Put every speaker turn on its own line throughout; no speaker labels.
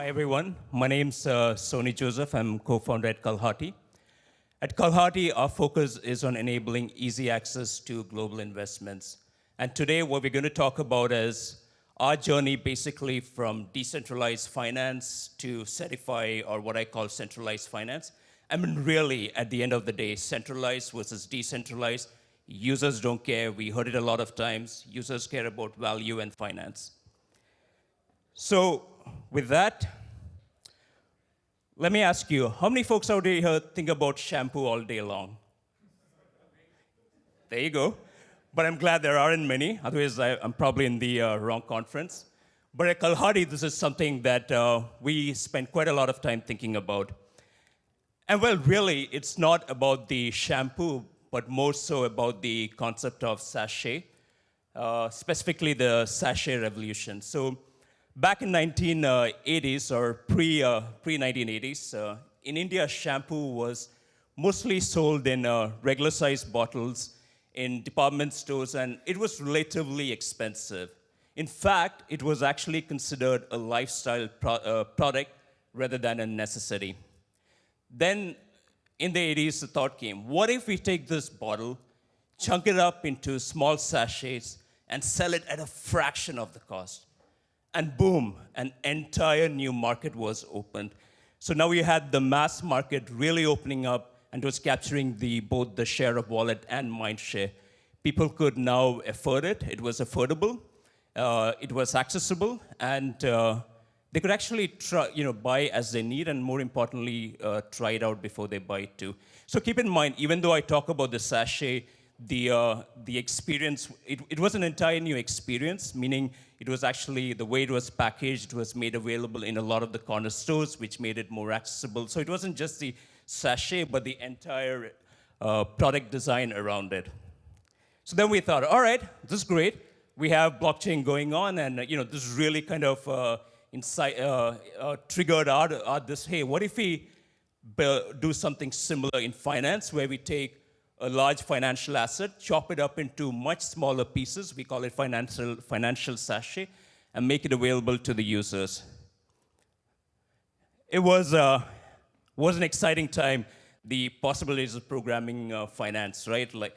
Hi, everyone. My name's Sony Joseph. I'm co-founder at Kalhatti. At Kalhatti, our focus is on enabling easy access to global investments. And today, what we're going to talk about is our journey basically from decentralized finance to CeDeFi, or what I call centralized finance. I mean, really, at the end of the day, centralized versus decentralized. Users don't care. We heard it a lot of times. Users care about value and finance. So with that, let me ask you, how many folks out here think about shampoo all day long? There you go. But I'm glad there aren't many. Otherwise, I'm probably in the wrong conference. But at Kalhatti, this is something that we spend quite a lot of time thinking about. And well, really, it's not about the shampoo, but more so about the concept of sachet, specifically the sachet revolution. So back in 1980s or pre-1980s, in India, shampoo was mostly sold in regular sized bottles in department stores, and it was relatively expensive. In fact, it was actually considered a lifestyle product rather than a necessity. Then in the 80s, the thought came, what if we take this bottle, chunk it up into small sachets, and sell it at a fraction of the cost? And boom, an entire new market was opened. So now we had the mass market really opening up, and it was capturing both the share of wallet and mind share. People could now afford it. It was affordable. It was accessible, and they could actually buy as they need, and more importantly, try it out before they buy it too. So keep in mind, even though I talk about the sachet, the experience, it was an entire new experience, meaning it was actually, the way it was packaged was made available in a lot of the corner stores, which made it more accessible. So it wasn't just the sachet, but the entire product design around it. So then we thought, all right, this is great. We have blockchain going on, and this really kind of triggered this, hey, what if we do something similar in finance, where we take a large financial asset, chop it up into much smaller pieces, we call it financial sachet, and make it available to the users. It was an exciting time, the possibilities of programming finance, right? Like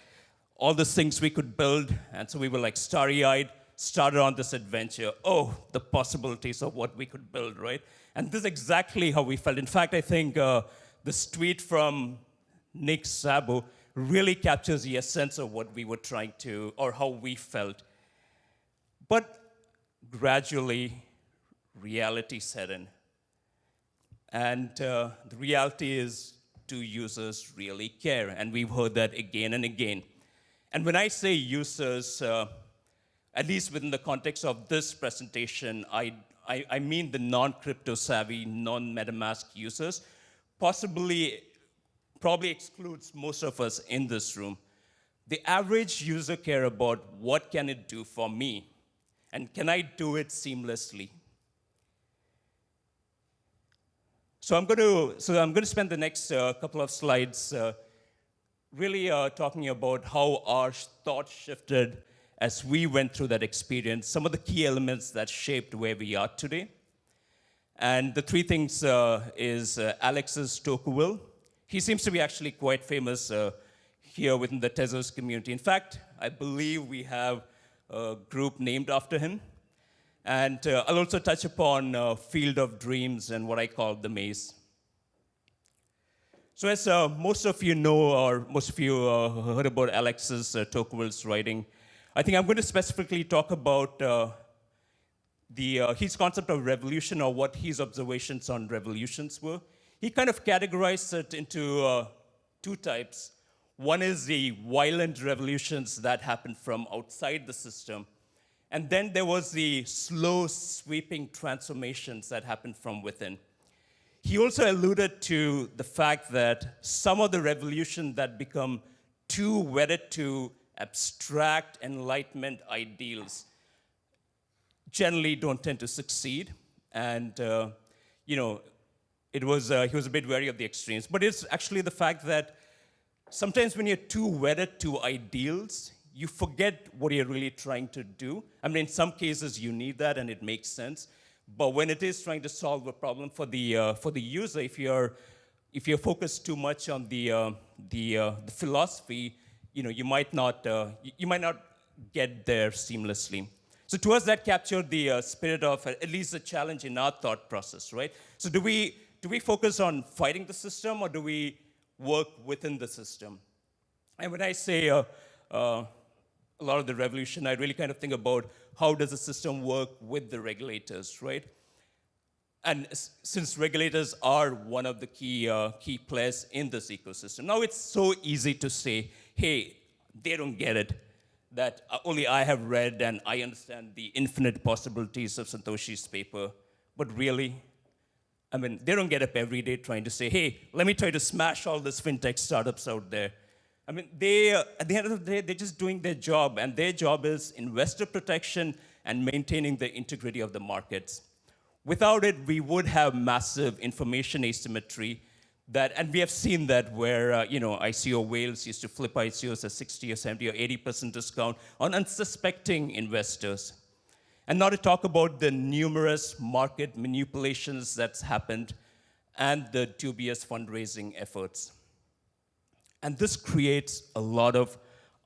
all the things we could build, and so we were like starry-eyed, started on this adventure. Oh, the possibilities of what we could build, right? And this is exactly how we felt. In fact, I think this tweet from Nick Szabo really captures the essence of what we were trying to, or how we felt. But gradually, reality set in. And the reality is, do users really care? And we've heard that again and again. And when I say users, at least within the context of this presentation, I mean the non-crypto savvy, non-MetaMask users, probably excludes most of us in this room. The average user care about what can it do for me, and can I do it seamlessly? So I'm going to spend the next couple of slides really talking about how our thoughts shifted as we went through that experience, some of the key elements that shaped where we are today. And the three things is Alex's Tocqueville. He seems to be actually quite famous here within the Tezos community. In fact, I believe we have a group named after him. And I'll also touch upon Field of Dreams and what I call the maze. So as most of you know, or most of you heard about Alex's Tocqueville's writing, I think I'm going to specifically talk about his concept of revolution, or what his observations on revolutions were. He kind of categorized it into two types. One is the violent revolutions that happened from outside the system. And then there was the slow, sweeping transformations that happened from within. He also alluded to the fact that some of the revolutions that become too wedded to abstract Enlightenment ideals generally don't tend to succeed. And, he was a bit wary of the extremes. But it's actually the fact that sometimes when you're too wedded to ideals, you forget what you're really trying to do. I mean, in some cases, you need that, and it makes sense. But when it is trying to solve a problem for the user, if you're focused too much on the philosophy, you might not get there seamlessly. So to us, that captured the spirit of at least the challenge in our thought process, right? So do we focus on fighting the system, or do we work within the system? And when I say a lot of the revolution, I really kind of think about how does the system work with the regulators, right? And since regulators are one of the key players in this ecosystem, now it's so easy to say, hey, they don't get it, that only I have read and I understand the infinite possibilities of Satoshi's paper. But really, I mean, they don't get up every day trying to say, hey, let me try to smash all these fintech startups out there. I mean, at the end of the day, they're just doing their job, and their job is investor protection and maintaining the integrity of the markets. Without it, we would have massive information asymmetry, and we have seen that where ICO whales used to flip ICOs at 60 or 70 or 80% discount on unsuspecting investors. And not to talk about the numerous market manipulations that's happened and the dubious fundraising efforts. And this creates a lot of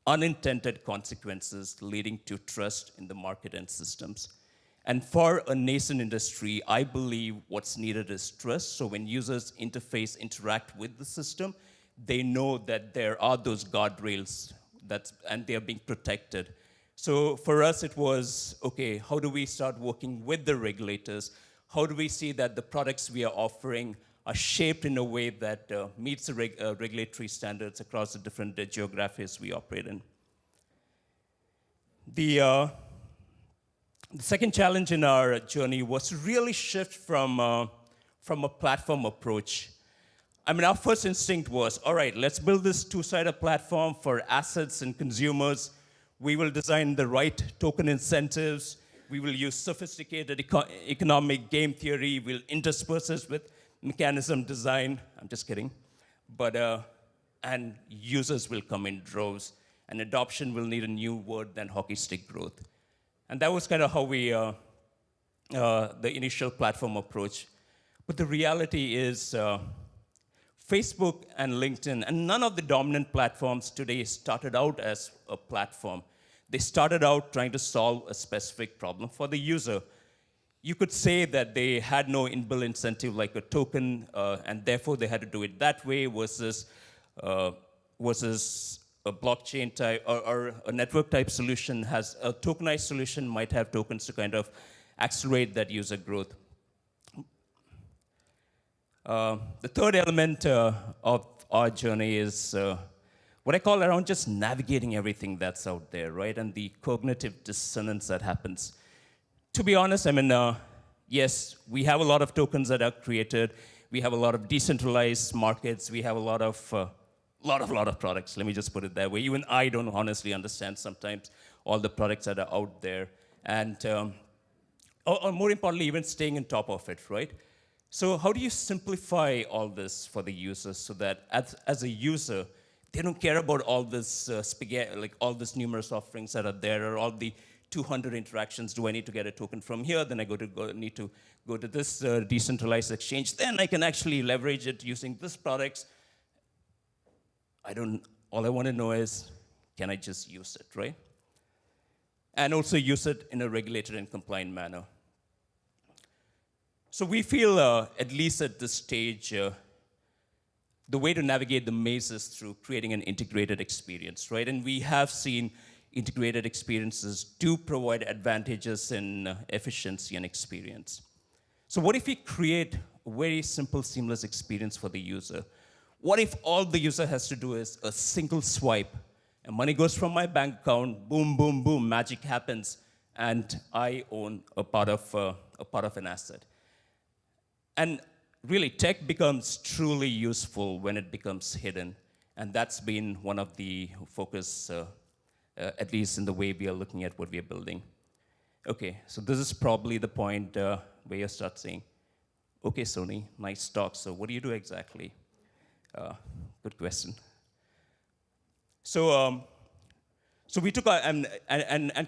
unintended consequences leading to trust in the market and systems. And for a nascent industry, I believe what's needed is trust. So when users interact with the system, they know that there are those guardrails and they are being protected. So for us, it was, okay, how do we start working with the regulators? How do we see that the products we are offering are shaped in a way that meets the regulatory standards across the different geographies we operate in? The second challenge in our journey was to really shift from a platform approach. I mean, our first instinct was, all right, let's build this two-sided platform for assets and consumers. We will design the right token incentives. We will use sophisticated economic game theory. We'll intersperse this with mechanism design. I'm just kidding. And users will come in droves. And adoption will need a new word than hockey stick growth. And that was kind of how we, the initial platform approach. But the reality is Facebook and LinkedIn, and none of the dominant platforms today started out as a platform. They started out trying to solve a specific problem for the user. You could say that they had no inbuilt incentive like a token, and therefore they had to do it that way versus a blockchain type or a network type solution has a tokenized solution might have tokens to kind of accelerate that user growth. The third element of our journey is what I call around just navigating everything that's out there, right? And the cognitive dissonance that happens. To be honest, I mean, yes, we have a lot of tokens that are created. We have a lot of decentralized markets. We have a lot of products. Let me just put it that way. Even I don't honestly understand sometimes all the products that are out there, and or more importantly, even staying on top of it, right? So how do you simplify all this for the users so that as a user, they don't care about all this spaghetti, like all these numerous offerings that are there, or all the 200 interactions. Do I need to get a token from here? Then I need to go to this decentralized exchange. Then I can actually leverage it using this products. All I want to know is, can I just use it, right? And also use it in a regulated and compliant manner. So we feel, at least at this stage, the way to navigate the maze is through creating an integrated experience, right? And we have seen integrated experiences do provide advantages in efficiency and experience. So what if we create a very simple, seamless experience for the user? What if all the user has to do is a single swipe, and money goes from my bank account, boom, boom, boom, magic happens, and I own a part of an asset. And really, tech becomes truly useful when it becomes hidden, and that's been one of the focus, at least in the way we are looking at what we are building. Okay, so this is probably the point where you start saying, okay, Sony, nice talk, so what do you do exactly? Good question. So So we took and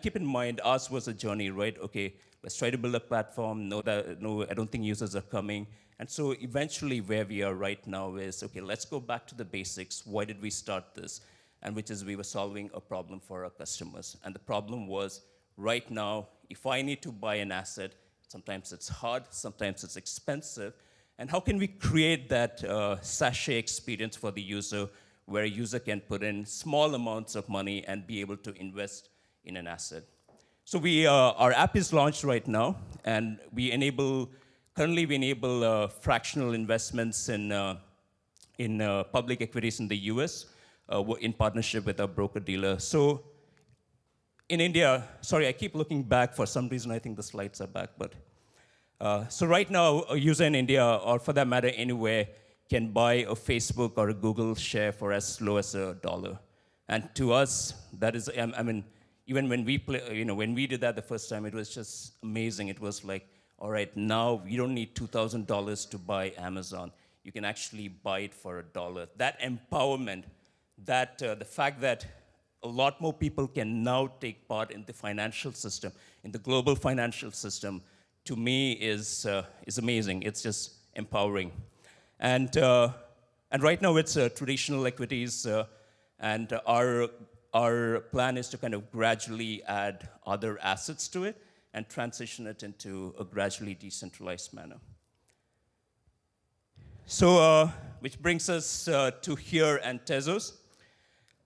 keep in mind, ours was a journey, right? Okay, let's try to build a platform. No, I don't think users are coming. And so eventually where we are right now is, okay, let's go back to the basics. Why did we start this? And which is we were solving a problem for our customers. And the problem was, right now, if I need to buy an asset, sometimes it's hard, sometimes it's expensive. And how can we create that sachet experience for the user where a user can put in small amounts of money and be able to invest in an asset? So our app is launched right now, and currently we enable fractional investments in public equities in the US in partnership with our broker-dealer. So in India, sorry, I keep looking back. For some reason, I think the slides are back. But so right now, a user in India, or for that matter, anywhere, can buy a Facebook or a Google share for as low as $1. And to us, that is, I mean, even when when we did that the first time, it was just amazing. It was like, all right, now you don't need $2,000 to buy Amazon. You can actually buy it for $1. That empowerment, the fact that a lot more people can now take part in the financial system, in the global financial system, to me is amazing. It's just empowering. And right now it's traditional equities, and our plan is to kind of gradually add other assets to it and transition it into a gradually decentralized manner. So, which brings us to here and Tezos.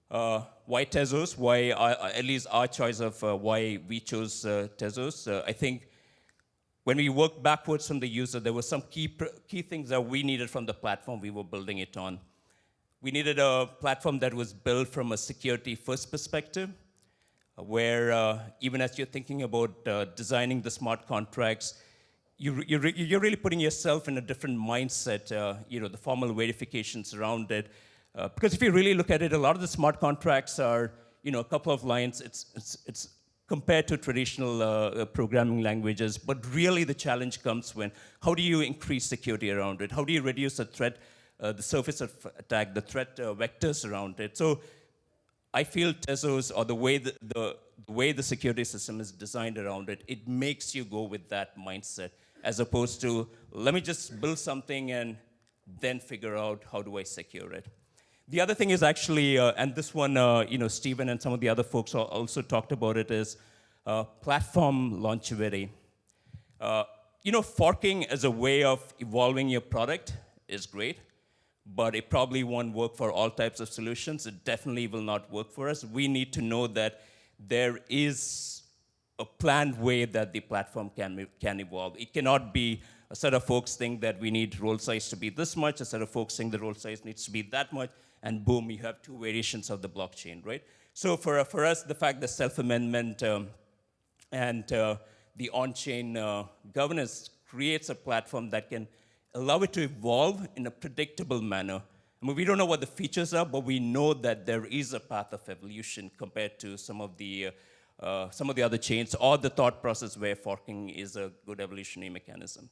Why Tezos? Why, at least our choice of why we chose Tezos? I think when we worked backwards from the user, there were some key things that we needed from the platform we were building it on. We needed a platform that was built from a security-first perspective, where even as you're thinking about designing the smart contracts, you're really putting yourself in a different mindset, the formal verifications around it. Because if you really look at it, a lot of the smart contracts are, a couple of lines. It's compared to traditional programming languages, but really the challenge comes when, how do you increase security around it? How do you reduce the threat, the surface of attack, the threat vectors around it? So I feel Tezos, or the way the security system is designed around it, it makes you go with that mindset, as opposed to, let me just build something and then figure out how do I secure it. The other thing is actually, and this one, Stephen and some of the other folks also talked about it, is platform longevity. Forking as a way of evolving your product is great, but it probably won't work for all types of solutions. It definitely will not work for us. We need to know that there is a planned way that the platform can evolve. It cannot be a set of folks think that we need role size to be this much, a set of folks think the role size needs to be that much, and boom, you have two variations of the blockchain, right? So for us, the fact that self-amendment and the on-chain governance creates a platform that can allow it to evolve in a predictable manner. I mean, we don't know what the features are, but we know that there is a path of evolution compared to some of the other chains, or the thought process where forking is a good evolutionary mechanism.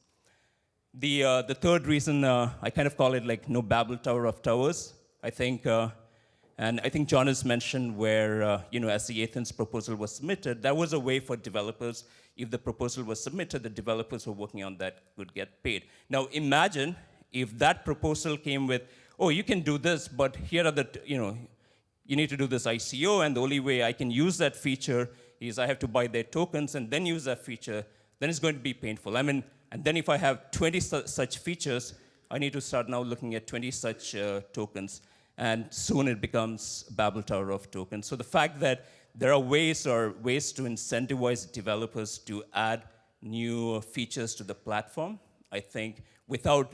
The third reason, I kind of call it like no Babel Tower of Towers. I think, and I think John has mentioned where, as the Athens proposal was submitted, that was a way for developers, if the proposal was submitted, the developers who were working on that would get paid. Now imagine if that proposal came with, oh, you can do this, but here are the, you need to do this ICO, and the only way I can use that feature is I have to buy their tokens and then use that feature, then it's going to be painful. I mean, and then if I have 20 such features, I need to start now looking at 20 such tokens, and soon it becomes Babel Tower of tokens. So the fact that there are ways to incentivize developers to add new features to the platform, I think, without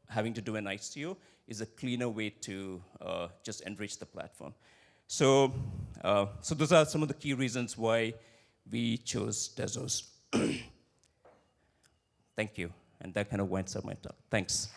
having to do an ICO, is a cleaner way to just enrich the platform. So those are some of the key reasons why we chose Tezos. Thank you. And that kind of winds up my talk. Thanks.